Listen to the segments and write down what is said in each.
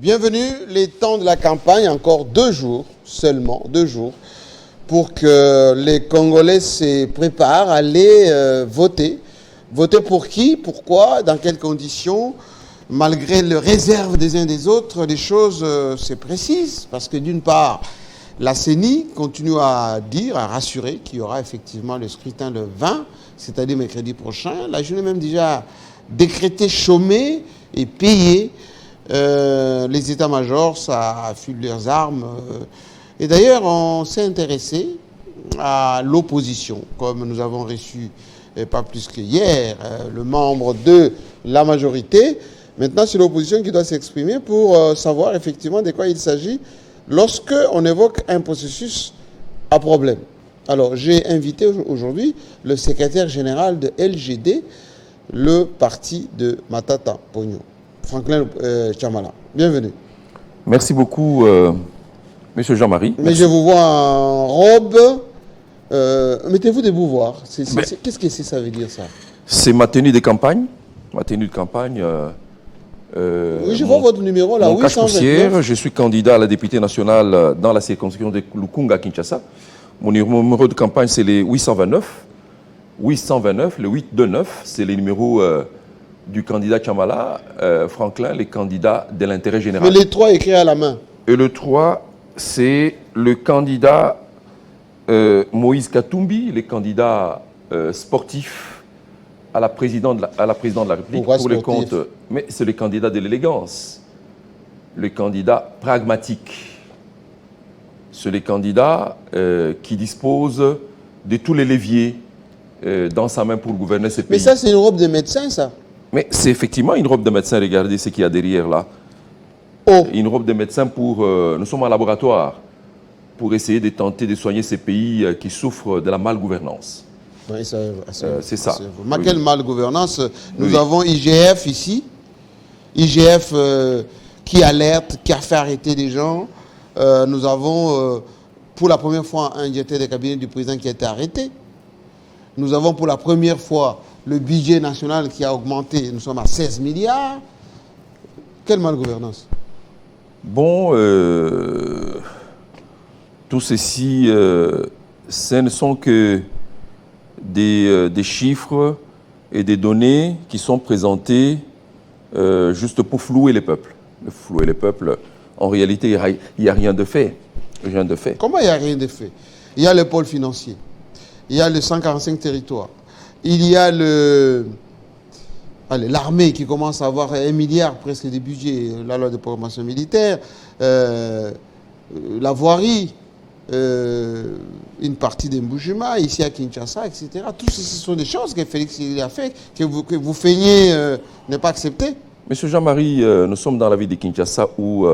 Bienvenue, les temps de la campagne, encore 2 jours, seulement 2 jours, pour que les Congolais se préparent à aller voter. Voter pour qui, pourquoi, dans quelles conditions? Malgré les réserves des uns des autres, les choses, c'est précis, parce que d'une part, la CENI continue à dire, à rassurer qu'il y aura effectivement le scrutin le 20, c'est-à-dire mercredi prochain. La journée même déjà décrété chômé et payé. Les états-majors, ça affûte leurs armes. Et d'ailleurs, on s'est intéressé à l'opposition, comme nous avons reçu, pas plus que hier, le membre de la majorité. Maintenant, c'est l'opposition qui doit s'exprimer pour savoir effectivement de quoi il s'agit lorsqu'on évoque un processus à problème. Alors, j'ai invité aujourd'hui le secrétaire général de LGD, le parti de Matata Pogno, Franklin Chamala. Bienvenue. Merci beaucoup, Monsieur Jean-Marie. Mais je vous vois en robe. Mettez-vous debout voir. Qu'est-ce que ça veut dire, ça? C'est ma tenue de campagne. Ma tenue de campagne. Oui, je vois votre numéro là. Mon cache-poussière. Je suis candidat à la députée nationale dans la circonscription de Lukunga, Kinshasa. Mon numéro de campagne, c'est les 829. 829, le 829, c'est le numéro du candidat Chamala, Franklin, les candidats de l'intérêt général. Mais les 3 écrits à la main. Et le 3, c'est le candidat Moïse Katumbi, les candidats sportifs à la présidente de la République. Pourquoi pour les sportif? comptes. Mais c'est le candidat de l'élégance, le candidat pragmatique. C'est le candidat qui dispose de tous les leviers dans sa main pour gouverner ce pays. Mais ça, c'est une robe de médecin, ça? Mais c'est effectivement une robe de médecin. Regardez ce qu'il y a derrière là. Oh. Une robe de médecin pour... nous sommes en laboratoire pour essayer de tenter de soigner ces pays qui souffrent de la malgouvernance. Oui, c'est ça. Mais quelle malgouvernance? Nous avons IGF ici. IGF qui alerte, qui a fait arrêter des gens. Nous avons pour la première fois un directeur de cabinet du président qui a été arrêté. Nous avons pour la première fois le budget national qui a augmenté. Nous sommes à 16 milliards. Quelle malgouvernance? Bon, tout ceci, ce ne sont que des chiffres et des données qui sont présentés juste pour flouer les peuples. Flouer les peuples, en réalité, il n'y a rien de fait. Rien de fait. Comment il n'y a rien de fait? Il y a le pôle financier. Il y a les 145 territoires. Il y a l'armée qui commence à avoir 1 milliard presque de budget, la loi de programmation militaire, la voirie, une partie des Mbushima, ici à Kinshasa, etc. Tout ce sont des choses que Félix a fait, que vous feignez ne pas accepter. Monsieur Jean-Marie, nous sommes dans la ville de Kinshasa où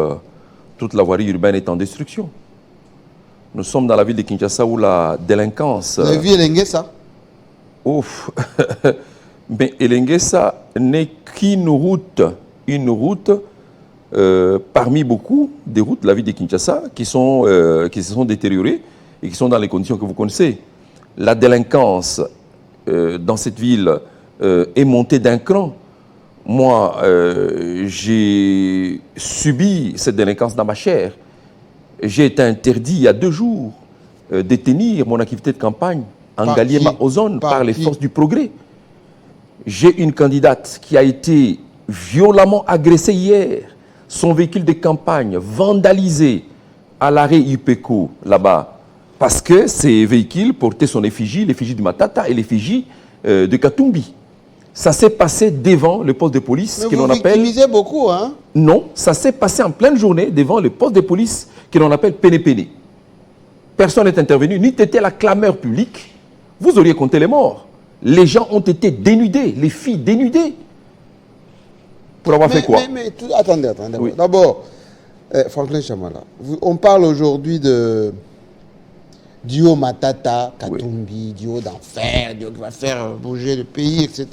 toute la voirie urbaine est en destruction. Nous sommes dans la ville de Kinshasa où la délinquance... Vous avez vu Elenguessa? Ouf. Mais Elenguessa n'est qu'une route, parmi beaucoup des routes de la ville de Kinshasa qui se sont détériorées et qui sont dans les conditions que vous connaissez. La délinquance dans cette ville est montée d'un cran. Moi, j'ai subi cette délinquance dans ma chair. J'ai été interdit il y a 2 jours de tenir mon activité de campagne en Ngaliema-Ozone par les forces du progrès. J'ai une candidate qui a été violemment agressée hier. Son véhicule de campagne vandalisé à l'arrêt IPECO là-bas. Parce que ces véhicules portaient son effigie, l'effigie de Matata et l'effigie de Katumbi. Ça s'est passé devant le poste de police que l'on appelle... Vous victimisez beaucoup, hein? Non, ça s'est passé en pleine journée devant le poste de police que l'on appelle Péné-Péné. Personne n'est intervenu, ni était la clameur publique. Vous auriez compté les morts. Les gens ont été dénudés, les filles dénudées. Pour avoir fait quoi? Attendez. Oui. D'abord, Franklin Chamala, on parle aujourd'hui de duo Matata, Katumbi, duo d'enfer, duo qui va faire bouger le pays, etc.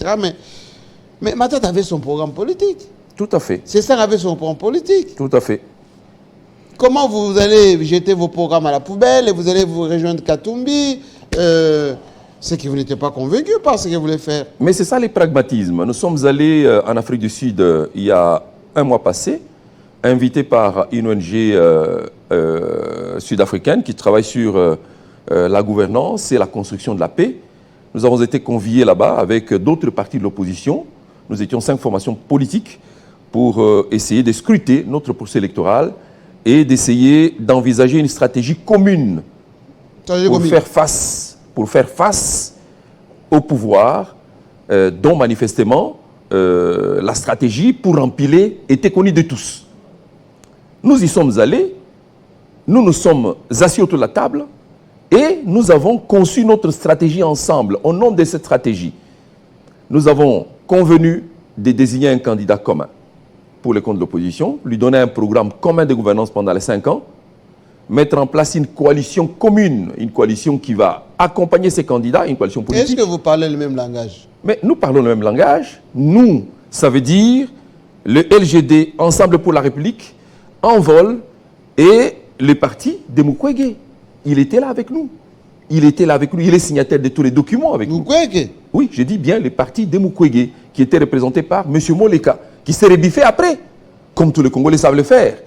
Mais Matata avait son programme politique. Tout à fait. C'est ça avait son programme politique. Tout à fait. Comment vous allez jeter vos programmes à la poubelle et vous allez vous rejoindre Katumbi c'est que vous n'étiez pas convaincu par ce qu'il voulait faire. Mais c'est ça les pragmatismes. Nous sommes allés en Afrique du Sud il y a un mois passé invité par une ONG sud-africaine qui travaille sur la gouvernance et la construction de la paix. Nous avons été conviés là-bas avec d'autres partis de l'opposition. Nous étions 5 formations politiques pour essayer de scruter notre processus électoral et d'essayer d'envisager une stratégie commune pour faire face au pouvoir dont manifestement la stratégie pour empiler était connue de tous. Nous y sommes allés, nous nous sommes assis autour de la table et nous avons conçu notre stratégie ensemble. Au nom de cette stratégie, nous avons convenu de désigner un candidat commun pour les comptes de l'opposition, lui donner un programme commun de gouvernance pendant les 5 ans, mettre en place une coalition commune, une coalition qui va accompagner ces candidats, une coalition politique. Est-ce que vous parlez le même langage? Mais nous parlons le même langage. Nous, ça veut dire le LGD, Ensemble pour la République, Envol et le parti de Mukwege. Il était là avec nous. Il était là avec nous. Il est signataire de tous les documents avec nous. Mukwege? Oui, je dis bien le parti de Mukwege, qui était représenté par M. Moleka, qui s'est rebiffé après, comme tous les Congolais savent le faire.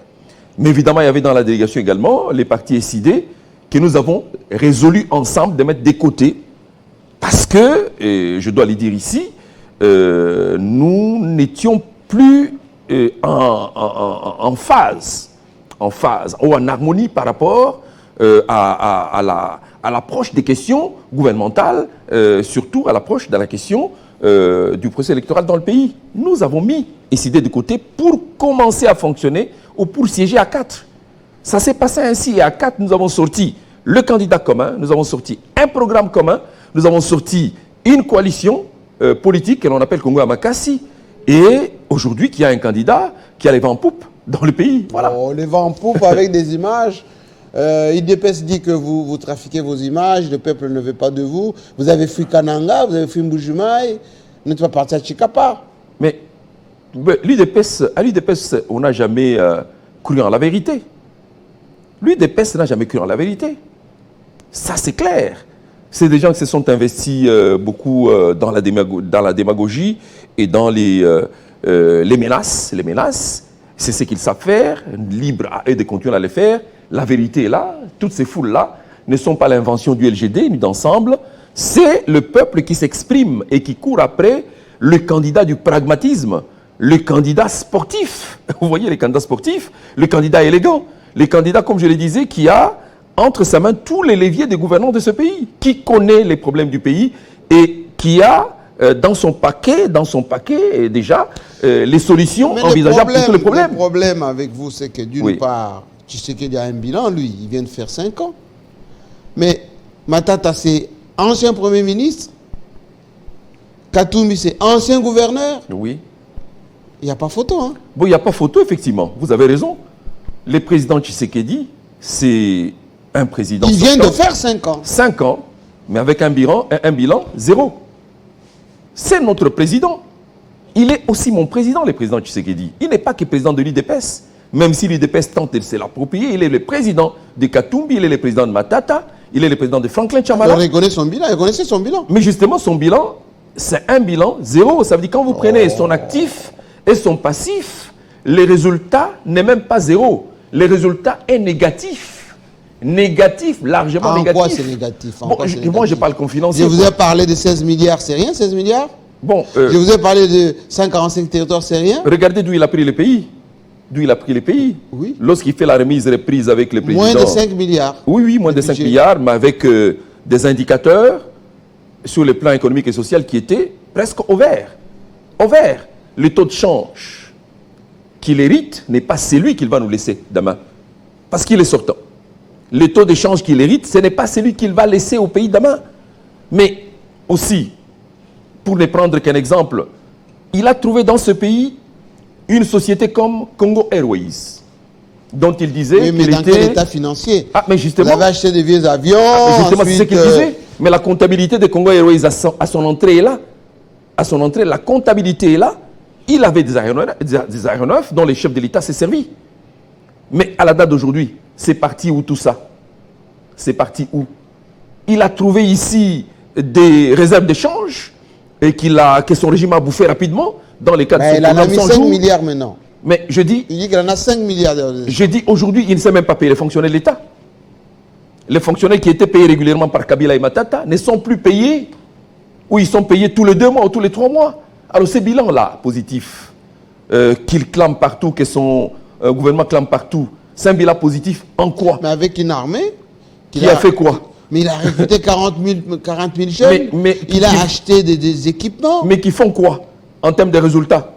Mais évidemment, il y avait dans la délégation également les partis SID que nous avons résolu ensemble de mettre de côté parce que, et je dois le dire ici, nous n'étions plus en phase ou en harmonie par rapport à l'approche des questions gouvernementales, surtout à l'approche de la question du processus électoral dans le pays. Nous avons mis SID de côté pour commencer à fonctionner ou pour siéger à 4. Ça s'est passé ainsi et à 4, nous avons sorti le candidat commun, nous avons sorti un programme commun, nous avons sorti une coalition politique que l'on appelle Congo Amakasi et aujourd'hui qu'il y a un candidat qui a les vents en poupe dans le pays. Voilà. Oh, les vents en poupe avec des images. IDPS dit que vous trafiquez vos images, le peuple ne veut pas de vous. Vous avez fui Kananga, vous avez fui Mbujimaï, vous n'êtes pas parti à Chikapa. Mais à l'UDPS, on n'a jamais cru en la vérité. L'UDPS n'a jamais cru en la vérité. Ça, c'est clair. C'est des gens qui se sont investis beaucoup dans la démagogie et dans les menaces. Les menaces, c'est ce qu'ils savent faire, libre à eux de continuer à le faire. La vérité est là. Toutes ces foules-là ne sont pas l'invention du LGD ni d'ensemble. C'est le peuple qui s'exprime et qui court après le candidat du pragmatisme, le candidat sportif. Vous voyez les candidats sportifs, le candidat élégant, le candidat, comme je le disais, qui a entre sa main tous les leviers de gouvernance de ce pays, qui connaît les problèmes du pays et qui a dans son paquet déjà les solutions envisageables pour tous les problèmes. Le problème avec vous, c'est que d'une part, Tshisekedi a un bilan, lui, il vient de faire 5 ans. Mais Matata, c'est ancien Premier ministre. Katumbi, c'est ancien gouverneur. Oui. Il n'y a pas photo, hein? Bon, il n'y a pas photo, effectivement. Vous avez raison. Le président Tshisekedi, c'est un président... Il vient de faire 5 ans. 5 ans, mais avec un bilan 0. C'est notre président. Il est aussi mon président, le président Tshisekedi. Il n'est pas que président de l'UDPS. Même si l'UDPS tente de se l'approprier, il est le président de Katumbi, il est le président de Matata, il est le président de Franklin Tchamala. On reconnaît son bilan, il connaissait son bilan. Mais justement, son bilan, c'est un bilan 0. Ça veut dire quand vous prenez son actif et son passif, le résultat n'est même pas 0. Le résultat est négatif. Négatif, largement négatif. En quoi c'est négatif? Moi, je parle confidentiel. Je vous ai parlé de 16 milliards, c'est rien, 16 milliards? Bon, je vous ai parlé de 145 territoires, c'est rien? Regardez d'où il a pris le pays. D'où il a pris les pays. Oui. Lorsqu'il fait la remise reprise avec le président. Moins de 5 milliards. Oui, moins de 5 milliards, mais avec des indicateurs sur le plan économique et social qui étaient presque au vert. Au vert. Le taux de change qu'il hérite n'est pas celui qu'il va nous laisser demain. Parce qu'il est sortant. Le taux de change qu'il hérite, ce n'est pas celui qu'il va laisser au pays demain. Mais aussi, pour ne prendre qu'un exemple, il a trouvé dans ce pays une société comme Congo Airways, dont il disait oui, mais dans quel état financier? Ah, mais justement, vous avez acheté des vieux avions. Mais justement, c'est ce qu'il disait. Mais la comptabilité de Congo Airways à son entrée est là. À son entrée, la comptabilité est là. Il avait des aéronefs dont les chefs de l'État s'est servi. Mais à la date d'aujourd'hui, c'est parti où tout ça? C'est parti où? Il a trouvé ici des réserves d'échange et que son régime a bouffé rapidement. Dans les cas de il en a mis 5 milliards maintenant. Mais je dis... Il dit qu'il en a 5 milliards d'euros. Je dis aujourd'hui, il ne sait même pas payer les fonctionnaires de l'État. Les fonctionnaires qui étaient payés régulièrement par Kabila et Matata ne sont plus payés, ou ils sont payés tous les 2 mois ou tous les 3 mois. Alors ces bilans-là, positifs, qu'il clame partout, que son gouvernement clame partout, c'est un bilan positif en quoi? Mais avec une armée qui a fait quoi? Mais il a recruté 40 000 jeunes, il a acheté des équipements. Mais qui font quoi en termes de résultats?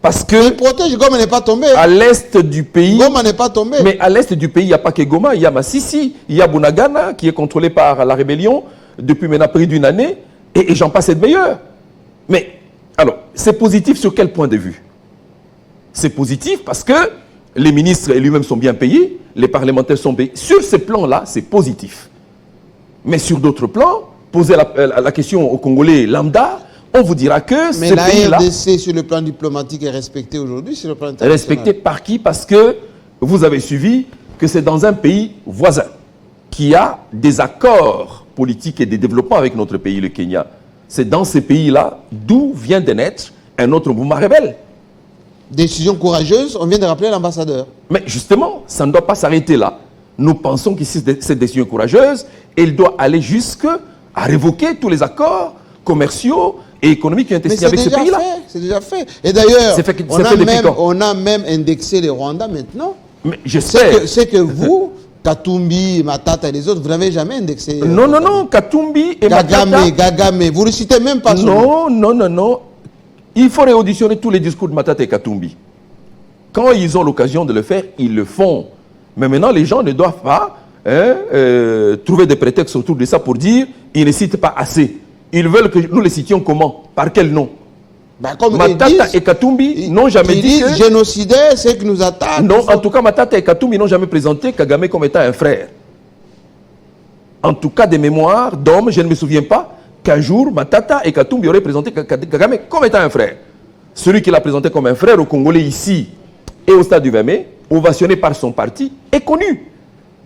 Parce que... Il protège, Goma n'est pas tombé. À l'est du pays... Goma n'est pas tombé. Mais à l'est du pays, il n'y a pas que Goma, il y a Massissi, il y a Bunagana, qui est contrôlé par la rébellion depuis maintenant près d'une année, et j'en passe de meilleur. Mais, alors, c'est positif sur quel point de vue? C'est positif parce que les ministres eux-mêmes sont bien payés, les parlementaires sont payés. Sur ce plan-là, c'est positif. Mais sur d'autres plans, poser la question aux Congolais lambda, on vous dira que mais ce la pays-là... RDC sur le plan diplomatique est respectée aujourd'hui sur le plan international. Respectée par qui? Parce que vous avez suivi que c'est dans un pays voisin qui a des accords politiques et de développement avec notre pays, le Kenya. C'est dans ces pays-là d'où vient de naître un autre mouvement rebelle. Décision courageuse, on vient de rappeler l'ambassadeur. Mais justement, ça ne doit pas s'arrêter là. Nous pensons que cette décision courageuse, elle doit aller jusqu'à révoquer tous les accords commerciaux et économiques qui ont été signés avec ce pays-là. C'est déjà fait. Et d'ailleurs, on a même indexé les Rwandais maintenant. Mais je sais. C'est que vous, Katumbi, Matata et les autres, vous n'avez jamais indexé. Non, Katumbi et Matata. Gagame, vous ne le citez même pas. Non. Il faut réauditionner tous les discours de Matata et Katumbi. Quand ils ont l'occasion de le faire, ils le font. Mais maintenant, les gens ne doivent pas trouver des prétextes autour de ça pour dire qu'ils ne citent pas assez. Ils veulent que nous les citions comment? Par quel nom? Matata et Katumbi n'ont jamais dit que... génocidaire, c'est que nous attaquent. Non, en tout cas, Matata et Katumbi n'ont jamais présenté Kagame comme étant un frère. En tout cas, des mémoires d'hommes, je ne me souviens pas qu'un jour, Matata et Katumbi auraient présenté Kagame comme étant un frère. Celui qui l'a présenté comme un frère aux Congolais ici et au stade du 20 mai, ovationné par son parti, est connu.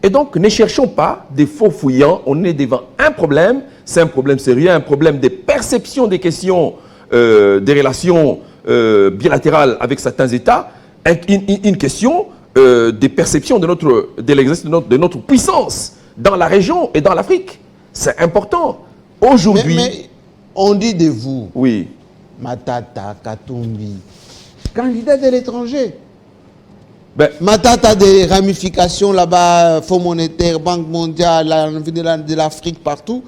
Et donc, ne cherchons pas des faux fouillants. On est devant un problème. C'est un problème sérieux, un problème de perception des questions, des relations bilatérales avec certains États. Une question des perceptions de notre puissance dans la région et dans l'Afrique. C'est important. Aujourd'hui... Mais on dit de vous, oui. Matata, Katumbi, candidat de l'étranger. Ben, Matata a des ramifications là-bas, Fonds monétaire, Banque mondiale, de l'Afrique, partout,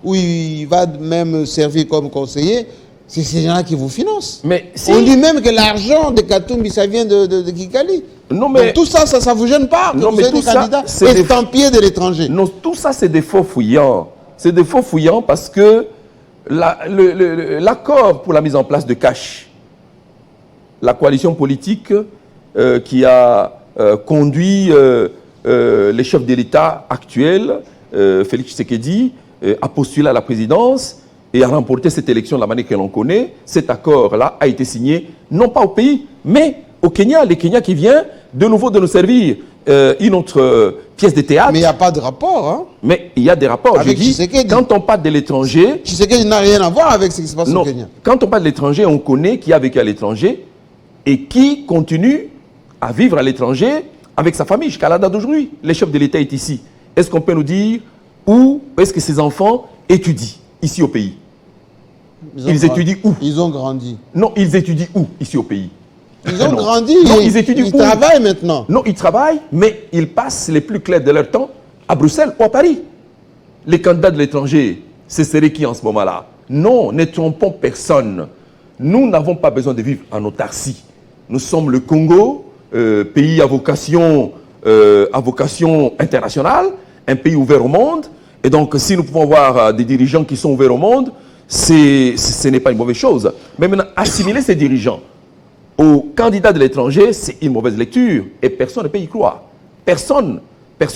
où il va même servir comme conseiller. C'est ces gens-là qui vous financent. Mais si... On dit même que l'argent de Katumbi, ça vient de Kigali. Non, mais... Donc, tout ça, ça ne vous gêne pas que vous êtes des candidats estampillés de l'étranger. Non, tout ça, c'est des faux fouillants. C'est des faux fouillants parce que l'accord pour la mise en place de cash, la coalition politique qui a conduit les chefs de l'État actuels, Félix Tshisekedi, a postulé à la présidence et a remporté cette élection de la manière que l'on connaît. Cet accord-là a été signé, non pas au pays, mais au Kenya. Le Kenya qui vient de nouveau de nous servir une autre pièce de théâtre. Mais il n'y a pas de rapport. Hein? Mais il y a des rapports. Avec Tshisekedi. Quand on parle de l'étranger... Tshisekedi n'a rien à voir avec ce qui se passe au Kenya. Quand on parle de l'étranger, on connaît qui a vécu à l'étranger et qui continue à vivre à l'étranger avec sa famille jusqu'à la date d'aujourd'hui. Le chef de l'État est ici. Est-ce qu'on peut nous dire où est-ce que ses enfants étudient ici au pays? Ils étudient où? Ils ont grandi. Non, ils étudient où ici au pays? Ils ont grandi. Non, ils étudient où? Ils travaillent maintenant. Non, ils travaillent, mais ils passent les plus clairs de leur temps à Bruxelles ou à Paris. Les candidats de l'étranger, ce serait qui en ce moment-là? Non, ne trompons personne. Nous n'avons pas besoin de vivre en autarcie. Nous sommes le Congo, pays à vocation internationale, un pays ouvert au monde. Et donc, si nous pouvons avoir des dirigeants qui sont ouverts au monde, ce n'est pas une mauvaise chose. Mais maintenant, assimiler ces dirigeants aux candidats de l'étranger, c'est une mauvaise lecture. Et personne ne peut y croire. Personne,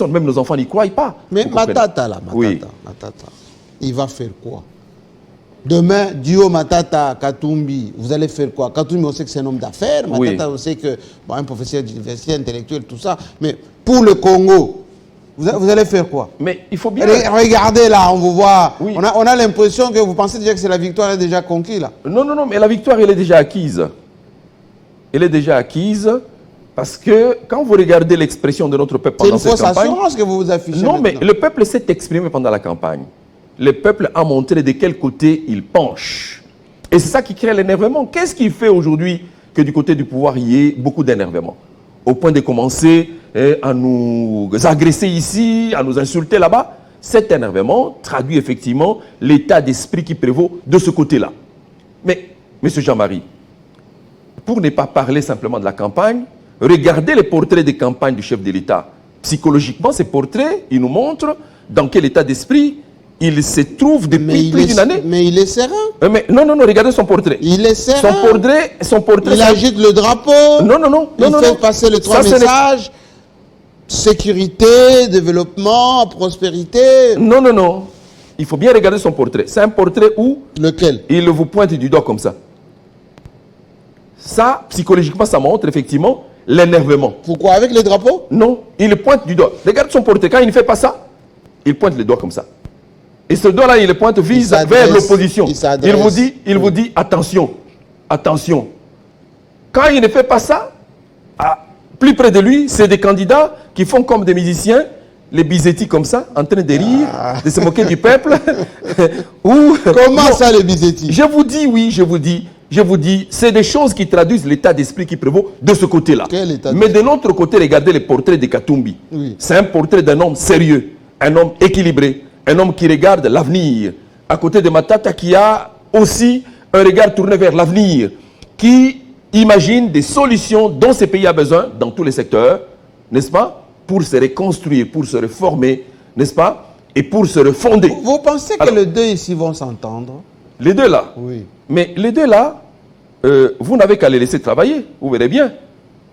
même nos enfants n'y croient pas. Mais Matata, oui. Matata, il va faire quoi? Demain, Dio, Matata, Katumbi, vous allez faire quoi? Katumbi, on sait que c'est un homme d'affaires. Matata, on sait que un professeur d'université, intellectuel, tout ça. Mais pour le Congo, vous allez faire quoi? Mais il faut bien... Regardez là, on vous voit. Oui. On a l'impression que vous pensez déjà que c'est la victoire est déjà conquise là. Non, mais la victoire, elle est déjà acquise. elle est déjà acquise parce que quand vous regardez l'expression de notre peuple pendant cette campagne... C'est une fausse assurance que vous vous affichez Non, maintenant. mais le peuple s'est exprimé pendant la campagne. Le peuple a montré de quel côté il penche. Et c'est ça qui crée l'énervement. Qu'est-ce qui fait aujourd'hui que du côté du pouvoir, il y ait beaucoup d'énervement? Au point de commencer à nous agresser ici, à nous insulter là-bas. Cet énervement traduit effectivement l'état d'esprit qui prévaut de ce côté-là. Mais, M. Jean-Marie, pour ne pas parler simplement de la campagne, regardez les portraits de campagne du chef de l'État. Psychologiquement, ces portraits, ils nous montrent dans quel état d'esprit il se trouve depuis plus d'une année. Mais il est serein. Mais non, regardez son portrait. Il est serein. Son portrait. Il agite le drapeau. Non. Il fait passer les trois messages. Sécurité, développement, prospérité. Non. Il faut bien regarder son portrait. C'est un portrait où... Lequel? Il vous pointe du doigt comme ça. Ça, psychologiquement, ça montre effectivement l'énervement. Pourquoi? Avec les drapeaux? Non, il pointe du doigt. Regarde son portrait. Quand il ne fait pas ça, il pointe les doigts comme ça. Et ce doigt-là, il le pointe, vise vers l'opposition. Il vous dit, attention. Quand il ne fait pas ça, plus près de lui, c'est des candidats qui font comme des musiciens, les bisetti comme ça, en train de rire, de se moquer du peuple. Comment ça, les bisetti? Je vous dis, c'est des choses qui traduisent l'état d'esprit qui prévaut de ce côté-là. Mais de l'autre côté, regardez le portrait de Katumbi. Oui. C'est un portrait d'un homme sérieux, un homme équilibré, un homme qui regarde l'avenir. À côté de Matata, qui a aussi un regard tourné vers l'avenir, qui imagine des solutions dont ce pays a besoin dans tous les secteurs, n'est-ce pas, pour se reconstruire, pour se réformer, n'est-ce pas, et pour se refonder. Vous pensez que les deux ici vont s'entendre? Les deux là? Oui. Mais les deux là, vous n'avez qu'à les laisser travailler. Vous verrez bien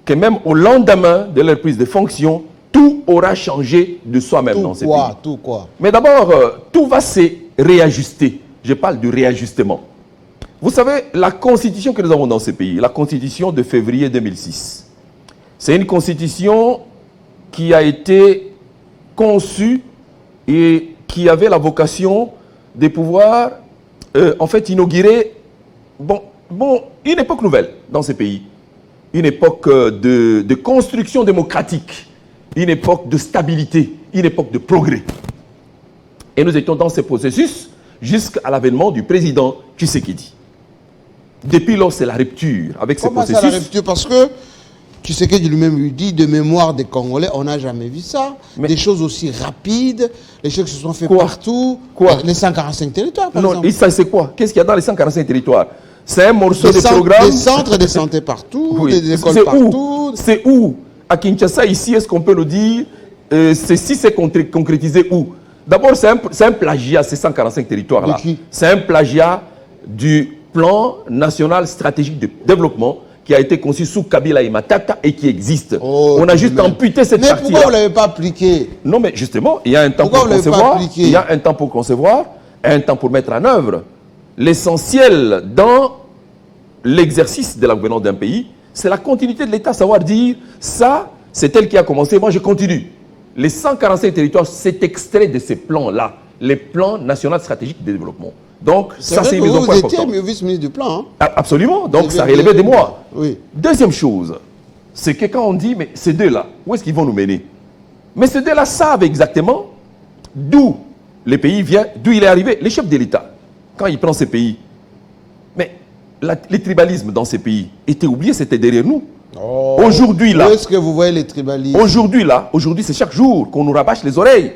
que même au lendemain de leur prise de fonction, tout aura changé de soi-même dans ce pays. Tout quoi? Mais d'abord, tout va se réajuster. Je parle du réajustement. Vous savez, la constitution que nous avons dans ce pays, la constitution de février 2006, c'est une constitution qui a été conçue et qui avait la vocation de pouvoir, en fait, inaugurer une époque nouvelle dans ce pays. Une époque de construction démocratique, une époque de stabilité, une époque de progrès. Et nous étions dans ce processus jusqu'à l'avènement du président Tshisekedi. Depuis lors, c'est la rupture avec ce processus. Comment ça, la rupture? Parce que Tshisekedi lui-même lui dit, de mémoire des Congolais, on n'a jamais vu ça. Mais des choses aussi rapides, les choses qui se sont faites partout. Les 145 territoires, par exemple. Non, ça c'est quoi? Qu'est-ce qu'il y a dans les 145 territoires? C'est un morceau de programme. Des centres de santé partout, des écoles partout. C'est où? À Kinshasa, ici, est-ce qu'on peut le dire? Ceci s'est concrétisé où? D'abord, c'est un plagiat, ces 145 territoires-là. C'est un plagiat du plan national stratégique de développement qui a été conçu sous Kabila et Matata et qui existe. On a juste amputé cette partie-là. Mais pourquoi vous ne l'avez pas appliqué? Non, mais justement, il y a un temps pour concevoir, il y a un temps pour concevoir, un temps pour mettre en œuvre. L'essentiel dans l'exercice de la gouvernance d'un pays, c'est la continuité de l'État, savoir dire, ça, c'est elle qui a commencé, moi je continue. Les 145 territoires, c'est extrait de ces plans-là, les plans nationaux stratégiques de développement. Donc, ça c'est une raison importante. Vous étiez vice-ministre du plan. Hein? Absolument, donc ça relevait de moi. Oui. Deuxième chose, c'est que quand on dit, mais ces deux-là, où est-ce qu'ils vont nous mener? Mais ces deux-là savent exactement d'où le pays vient, d'où il est arrivé. Les chefs de l'État, quand ils prennent ces pays, mais les tribalismes dans ces pays étaient oubliés, c'était derrière nous. Aujourd'hui là, où est-ce que vous voyez les tribalismes? Aujourd'hui c'est chaque jour qu'on nous rabâche les oreilles.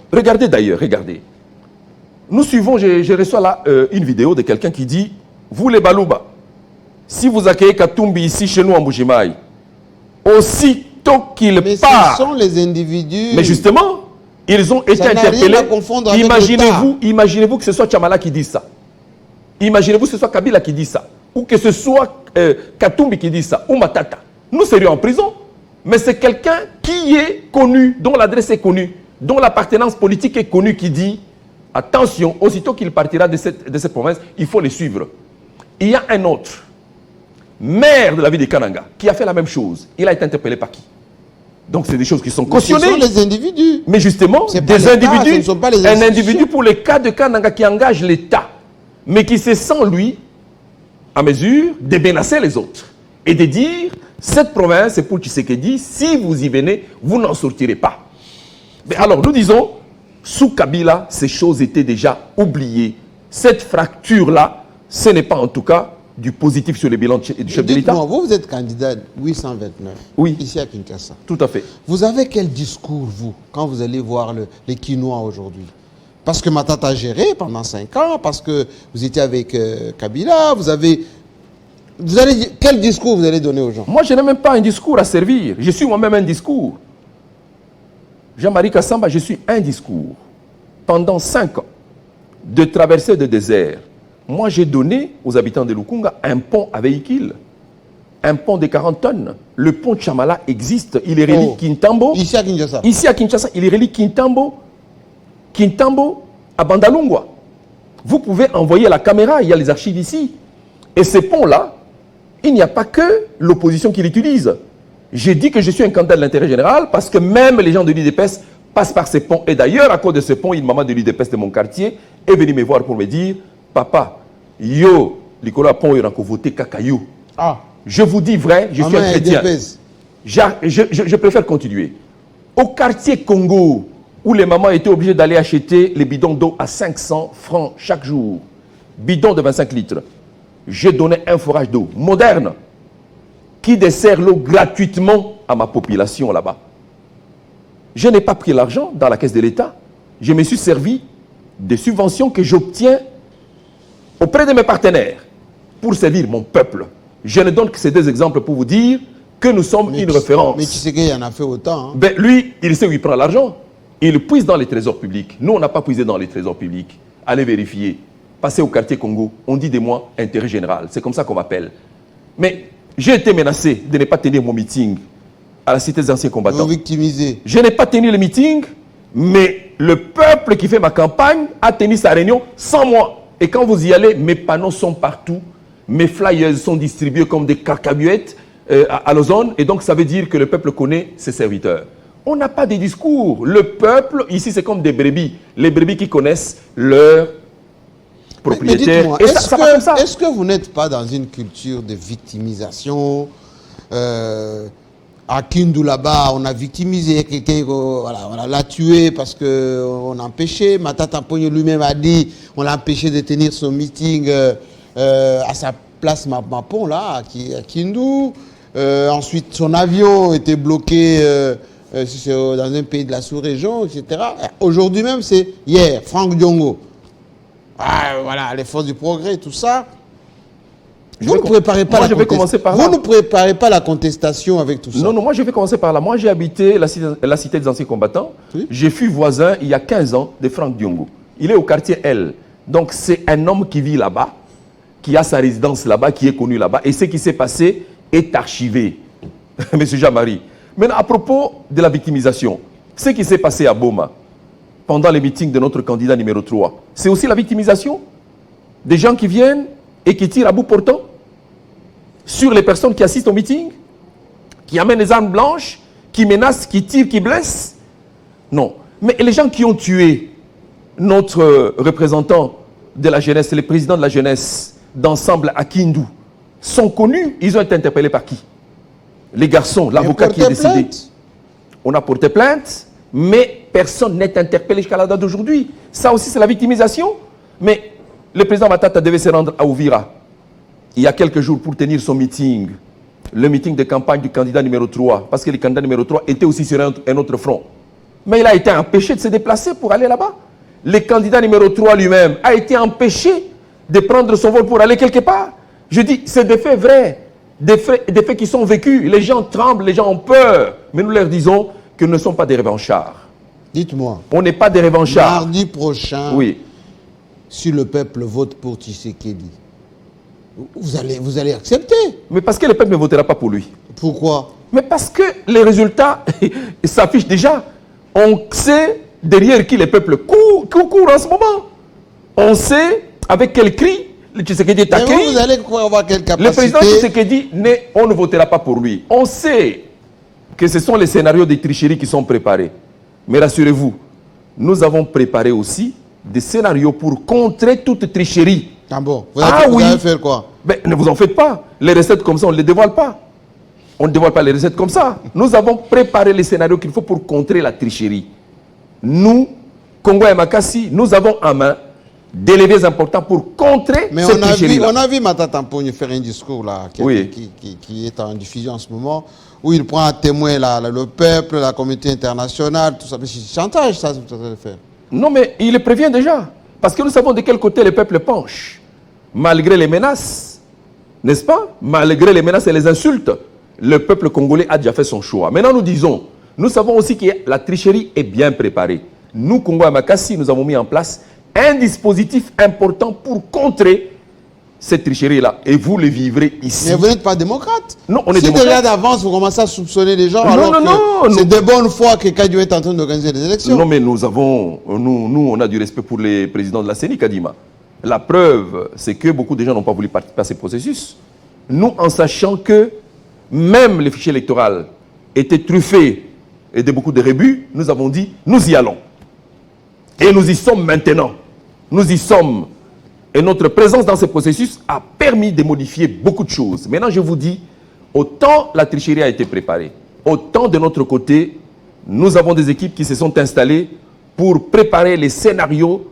Regardez d'ailleurs, regardez. Nous suivons, je reçois là une vidéo de quelqu'un qui dit, vous les Balouba, si vous accueillez Katumbi ici chez nous en Bujimaï, aussitôt qu'il part... Mais ce sont les individus... Mais justement, ils ont été interpellés. Imaginez-vous que ce soit Tchamala qui dit ça. Imaginez-vous que ce soit Kabila qui dit ça. Ou que ce soit Katumbi qui dit ça. Ou Matata. Nous serions en prison. Mais c'est quelqu'un qui est connu, dont l'adresse est connue, dont l'appartenance politique est connue, qui dit, attention, aussitôt qu'il partira de cette province, il faut les suivre. Il y a un autre, maire de la ville de Kananga, qui a fait la même chose. Il a été interpellé par qui? Donc c'est des choses qui sont cautionnées. Ce sont les individus. Mais justement, des individus, un individu pour le cas de Kananga qui engage l'État, mais qui se sent, lui, à mesure de menacer les autres. et de dire cette province, c'est pour Tshisekedi, si vous y venez, vous n'en sortirez pas. Mais alors, nous disons, sous Kabila, ces choses étaient déjà oubliées. Cette fracture-là, ce n'est pas en tout cas du positif sur le bilan du chef de l'État. Vous êtes candidat 829, oui, ici à Kinshasa. Tout à fait. Vous avez quel discours, vous, quand vous allez voir les Kinois aujourd'hui? Parce que Matata a géré pendant 5 ans, parce que vous étiez avec Kabila, quel discours vous allez donner aux gens? Moi, je n'ai même pas un discours à servir. Je suis moi-même un discours. Jean-Marie Kassamba, je suis un discours. Pendant 5 ans, de traversée de désert, moi, j'ai donné aux habitants de Lukunga un pont à véhicule. Un pont de 40 tonnes. Le pont de Chamala existe. Il est relie Kintambo. Ici à Kinshasa. Ici à Kinshasa, il est relie Kintambo à Bandalungwa. Vous pouvez envoyer la caméra, il y a les archives ici. Et ces ponts-là, il n'y a pas que l'opposition qui l'utilise. J'ai dit que je suis un candidat de l'intérêt général parce que même les gens de l'UDPS passent par ces ponts. Et d'ailleurs, à cause de ce pont, une maman de l'UDPS de mon quartier est venue me voir pour me dire « Papa, yo, Nicolas Pont, il a voté Kakayou. » Je vous dis vrai, je suis un chrétien. Je préfère continuer. Au quartier Congo, où les mamans étaient obligées d'aller acheter les bidons d'eau à 500 francs chaque jour, bidons de 25 litres, j'ai donné un forage d'eau moderne qui dessert l'eau gratuitement à ma population là-bas. Je n'ai pas pris l'argent dans la caisse de l'État. Je me suis servi des subventions que j'obtiens auprès de mes partenaires pour servir mon peuple. Je ne donne que ces 2 exemples pour vous dire que nous sommes une référence. Mais tu sais qu'il y en a fait autant. Hein. Ben, lui, il sait où il prend l'argent. Il puise dans les trésors publics. Nous, on n'a pas puisé dans les trésors publics. Allez vérifier. Passez au quartier Congo. On dit de moi intérêt général. C'est comme ça qu'on m'appelle. Mais j'ai été menacé de ne pas tenir mon meeting à la cité des anciens combattants. Vous victimisez. Je n'ai pas tenu le meeting, mais le peuple qui fait ma campagne a tenu sa réunion sans moi. Et quand vous y allez, mes panneaux sont partout. Mes flyers sont distribués comme des carcabuettes à l'ozone. Et donc, ça veut dire que le peuple connaît ses serviteurs. On n'a pas de discours. Le peuple, ici, c'est comme des brebis. Les brebis qui connaissent leurs propriétaires. Mais est-ce que vous n'êtes pas dans une culture de victimisation? À Kindu, là-bas, on a victimisé quelqu'un, voilà, on l'a tué parce qu'on a empêché. Matata Pogno lui-même a dit on l'a empêché de tenir son meeting à sa place Mapon, là, à Kindu. Ensuite, son avion était bloqué dans un pays de la sous-région, etc. Aujourd'hui même, c'est hier, Franck Diongo. Voilà, les forces du progrès, tout ça. Vous ne préparez pas Vous ne préparez pas la contestation avec tout ça. Non, moi je vais commencer par là. Moi j'ai habité la cité des anciens combattants. Oui. Je fus voisin il y a 15 ans de Franck Diongo. Il est au quartier L. Donc c'est un homme qui vit là-bas, qui a sa résidence là-bas, qui est connu là-bas. Et ce qui s'est passé est archivé. Monsieur Jean-Marie. Maintenant, à propos de la victimisation, ce qui s'est passé à Boma, pendant les meetings de notre candidat numéro 3, c'est aussi la victimisation des gens qui viennent et qui tirent à bout portant sur les personnes qui assistent au meeting, qui amènent les armes blanches, qui menacent, qui tirent, qui blessent. Non. Mais les gens qui ont tué notre représentant de la jeunesse, le président de la jeunesse d'ensemble à Kindu, sont connus. Ils ont été interpellés par qui? Les garçons, l'avocat qui est décédé. On a porté plainte, mais personne n'est interpellé jusqu'à la date d'aujourd'hui. Ça aussi, c'est la victimisation. Mais le président Matata devait se rendre à Ouvira il y a quelques jours pour tenir son meeting, le meeting de campagne du candidat numéro 3, parce que le candidat numéro 3 était aussi sur un autre front. Mais il a été empêché de se déplacer pour aller là-bas. Le candidat numéro 3 lui-même a été empêché de prendre son vol pour aller quelque part. Je dis, c'est des faits vrais, des faits qui sont vécus. Les gens tremblent, les gens ont peur. Mais nous leur disons que nous ne sommes pas des revanchards. Dites-moi. On n'est pas des revanchards. Mardi prochain, oui. Si le peuple vote pour Tshisekedi, vous allez accepter. Mais parce que le peuple ne votera pas pour lui. Pourquoi? Mais parce que les résultats s'affichent déjà. On sait derrière qui le peuple court en ce moment. On sait avec quel cri le Tshisekedi est accueilli. Mais vous allez avoir quelle capacité? Le président Tshisekedi, on ne votera pas pour lui. On sait que ce sont les scénarios de tricherie qui sont préparés. Mais rassurez-vous, nous avons préparé aussi des scénarios pour contrer toute tricherie. Ah bon? Vous allez faire quoi? Ben, ne vous en faites pas. Les recettes comme ça, on ne les dévoile pas. On ne dévoile pas les recettes comme ça. Nous avons préparé les scénarios qu'il faut pour contrer la tricherie. Nous, Congo et Makassi, nous avons en main des leviers importants pour contrer cette tricherie-là. On a vu Matata Mponyo faire un discours là, qui est en diffusion en ce moment, où il prend à témoin le peuple, la communauté internationale, tout ça. Mais c'est chantage, ça, vous allez faire. Non, mais il le prévient déjà. Parce que nous savons de quel côté le peuple penche. Malgré les menaces, n'est-ce pas? Malgré les menaces et les insultes, le peuple congolais a déjà fait son choix. Maintenant, nous disons, nous savons aussi que la tricherie est bien préparée. Nous, Congo et Makassi, nous avons mis en place un dispositif important pour contrer cette tricherie-là. Et vous le vivrez ici. Mais vous n'êtes pas démocrate. Non, on est démocrate. Si déjà d'avance, vous commencez à soupçonner les gens, c'est de bonne foi que Kadiou est en train d'organiser des élections. Non, mais nous, on a du respect pour les présidents de la CENI, Kadima. La preuve, c'est que beaucoup de gens n'ont pas voulu participer à ces processus. Nous, en sachant que même le fichier électoral était truffé et de beaucoup de rébus, nous avons dit, nous y allons. Et nous y sommes maintenant. Nous y sommes. Et notre présence dans ce processus a permis de modifier beaucoup de choses. Maintenant, je vous dis, autant la tricherie a été préparée, autant de notre côté, nous avons des équipes qui se sont installées pour préparer les scénarios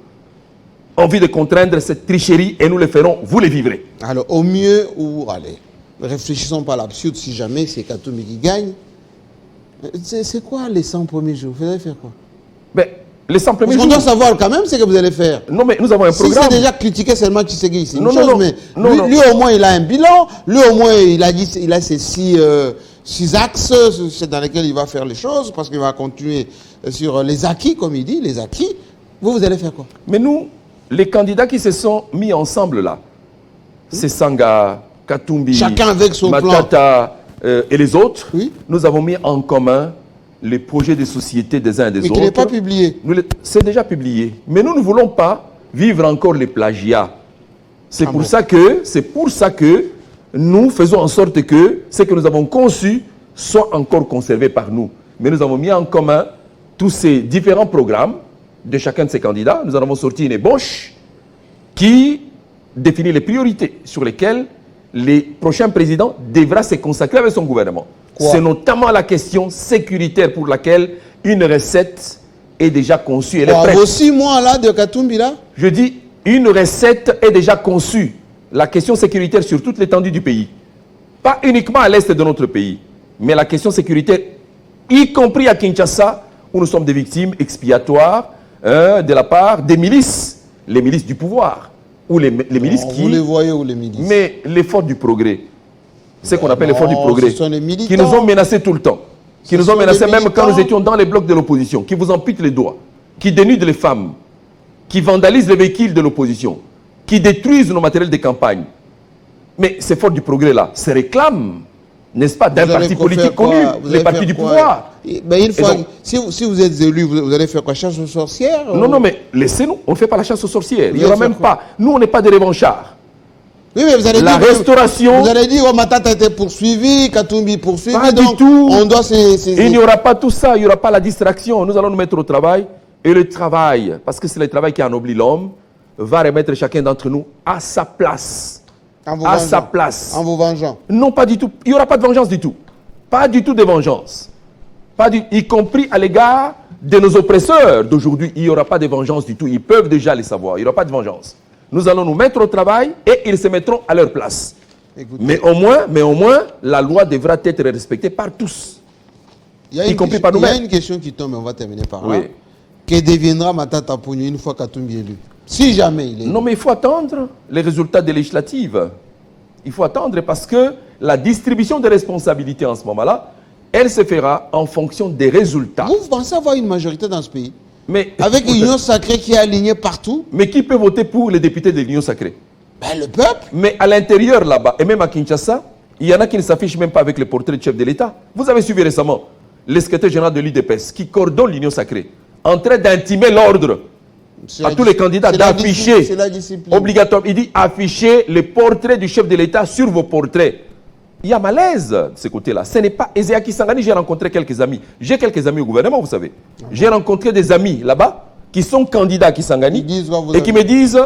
envie de contraindre cette tricherie et nous le ferons, vous les vivrez. Alors, au mieux, allez, réfléchissons pas à l'absurde, si jamais c'est Katumbi qui gagne. C'est quoi les 100 premiers jours? Vous allez faire quoi? Ben, les 100 premiers jours... On doit savoir quand même ce que vous allez faire. Non, mais nous avons un programme. Si c'est déjà critiqué seulement Tshisekedi, c'est une chose, non, mais lui, au moins, il a un bilan. Lui, au moins, il a ses six axes dans lesquels il va faire les choses, parce qu'il va continuer sur les acquis, comme il dit, les acquis. Vous allez faire quoi? Mais nous, les candidats qui se sont mis ensemble là, c'est Sanga, Katumbi, chacun avec son Matata et les autres, oui. Nous avons mis en commun les projets de société des uns et des autres. Mais qui n'est pas publié. C'est déjà publié. Mais nous ne voulons pas vivre encore les plagiats. C'est pour ça que nous faisons en sorte que ce que nous avons conçu soit encore conservé par nous. Mais nous avons mis en commun tous ces différents programmes de chacun de ces candidats. Nous en avons sorti une ébauche qui définit les priorités sur lesquelles les prochains présidents devra se consacrer avec son gouvernement. C'est notamment la question sécuritaire pour laquelle une recette est déjà conçue. Elle est prête. Vos 6 mois là de Katumbi là? Je dis, une recette est déjà conçue. La question sécuritaire sur toute l'étendue du pays. Pas uniquement à l'est de notre pays, mais la question sécuritaire, y compris à Kinshasa, où nous sommes des victimes expiatoires de la part des milices, les milices du pouvoir. Ou les milices qui... Vous les voyez où les milices? Mais l'effort du progrès, c'est qu'on appelle l'effort du progrès, ce sont les militants. Qui nous ont menacés tout le temps, qui nous ont menacés même quand nous étions dans les blocs de l'opposition, qui vous amputent les doigts, qui dénudent les femmes, qui vandalisent les véhicules de l'opposition, qui détruisent nos matériels de campagne. Mais ces forces du progrès-là se réclament, n'est-ce pas, d'un parti politique connu, les partis du pouvoir. Mais une fois, donc, si vous êtes élu, vous allez faire quoi? Chasse aux sorcières? Non, mais laissez-nous, on ne fait pas la chasse aux sorcières. Il n'y aura même pas. Nous, on n'est pas des revanchards. Oui, mais vous allez la dire, restauration... Vous allez dire, oh, Matata a été poursuivi, Katumbi poursuivi, pas donc du tout. on doit Il n'y aura pas tout ça, il n'y aura pas la distraction. Nous allons nous mettre au travail. Et le travail, parce que c'est le travail qui ennoblit l'homme, va remettre chacun d'entre nous à sa place. À sa place. En vous vengeant? Non, pas du tout. Il n'y aura pas de vengeance du tout. Pas du tout de vengeance. Y compris à l'égard de nos oppresseurs d'aujourd'hui. Il n'y aura pas de vengeance du tout. Ils peuvent déjà les savoir. Il n'y aura pas de vengeance. Nous allons nous mettre au travail et ils se mettront à leur place. Écoutez, mais au moins, la loi devra être respectée par tous. Y compris par nous-mêmes. Il y a une question qui tombe, et on va terminer par là. Oui. Que deviendra Matata Mponyo une fois Katumbi est élu? Si jamais il est élu. Non, mais il faut attendre les résultats des législatives. Il faut attendre parce que la distribution des responsabilités en ce moment-là, elle se fera en fonction des résultats. Vous pensez avoir une majorité dans ce pays? Mais, avec l'Union sacrée qui est alignée partout? Mais qui peut voter pour les députés de l'Union sacrée? Ben, le peuple. Mais à l'intérieur là-bas, et même à Kinshasa, il y en a qui ne s'affichent même pas avec le portrait de chef de l'État. Vous avez suivi récemment le secrétaire général de l'UDPS qui coordonne l'Union sacrée, en train d'intimer l'ordre à tous les candidats d'afficher obligatoire. Il dit afficher le portrait du chef de l'État sur vos portraits. Il y a malaise de ce côté-là. Ce n'est pas Ezea Kisangani. J'ai rencontré quelques amis. J'ai quelques amis au gouvernement, vous savez. J'ai rencontré des amis là-bas qui sont candidats à Kisangani et qui me disent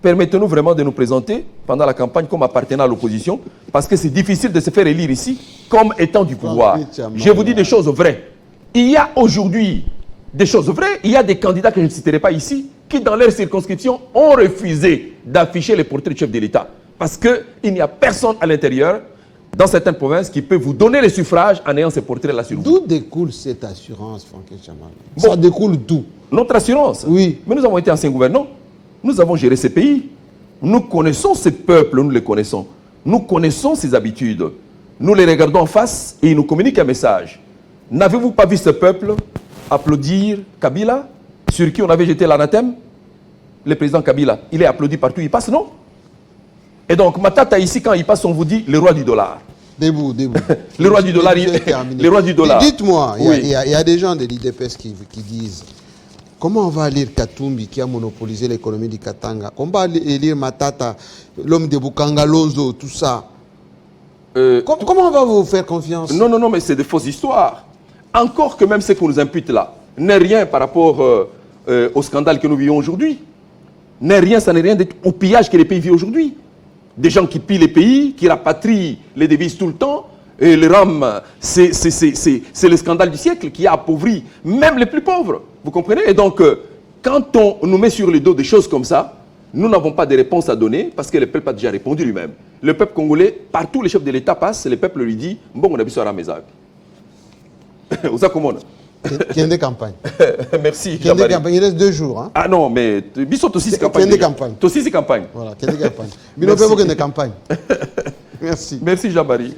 permettez-nous vraiment de nous présenter pendant la campagne comme appartenant à l'opposition, parce que c'est difficile de se faire élire ici comme étant du pouvoir. Je vous dis des choses vraies. Il y a aujourd'hui des choses vraies, il y a des candidats que je ne citerai pas ici, qui dans leur circonscription ont refusé d'afficher les portraits du chef de l'État. Parce qu'il n'y a personne à l'intérieur, dans certaines provinces, qui peut vous donner les suffrages en ayant ces portraits-là sur vous. D'où découle cette assurance, Franck Chamala? Ça découle d'où? Notre assurance. Oui. Mais nous avons été anciens gouvernants. Nous avons géré ces pays. Nous connaissons ces peuples, nous les connaissons. Nous connaissons ces habitudes. Nous les regardons en face et ils nous communiquent un message. N'avez-vous pas vu ce peuple applaudir Kabila, sur qui on avait jeté l'anathème? Le président Kabila, il est applaudi partout, il passe, non? Et donc, Matata, ici, quand il passe, on vous dit le roi du dollar. Debout. Le roi du dollar, le roi du dollar. Dites-moi, il Oui. y a des gens de l'IDPS qui disent comment on va lire Katumbi qui a monopolisé l'économie du Katanga? Comment on va lire Matata, l'homme de Bukangalonzo, tout ça? Comment on va vous faire confiance? Non, mais c'est des fausses histoires. Encore que même ce qu'on nous impute là n'est rien par rapport au scandale que nous vivons aujourd'hui. N'est rien, ça n'est rien au pillage que les pays vivent aujourd'hui. Des gens qui pillent les pays, qui rapatrient les devises tout le temps, et le RAM, c'est le scandale du siècle qui a appauvri même les plus pauvres. Vous comprenez? Et donc, quand on nous met sur le dos des choses comme ça, nous n'avons pas de réponse à donner parce que le peuple a déjà répondu lui-même. Le peuple congolais, partout les chefs de l'État passent, le peuple lui dit « Bon, on a vu ça à la maison. » Vous savez comment? Il y a des campagnes. Merci. Il y a des campagnes. Il reste 2 jours. Hein? Ah non, mais Bissot aussi c'est campagne. Il y a des campagnes. Aussi c'est campagne. Voilà, il y a des campagnes. Mais il n'y a pas de campagne. Merci. Merci, Jabari.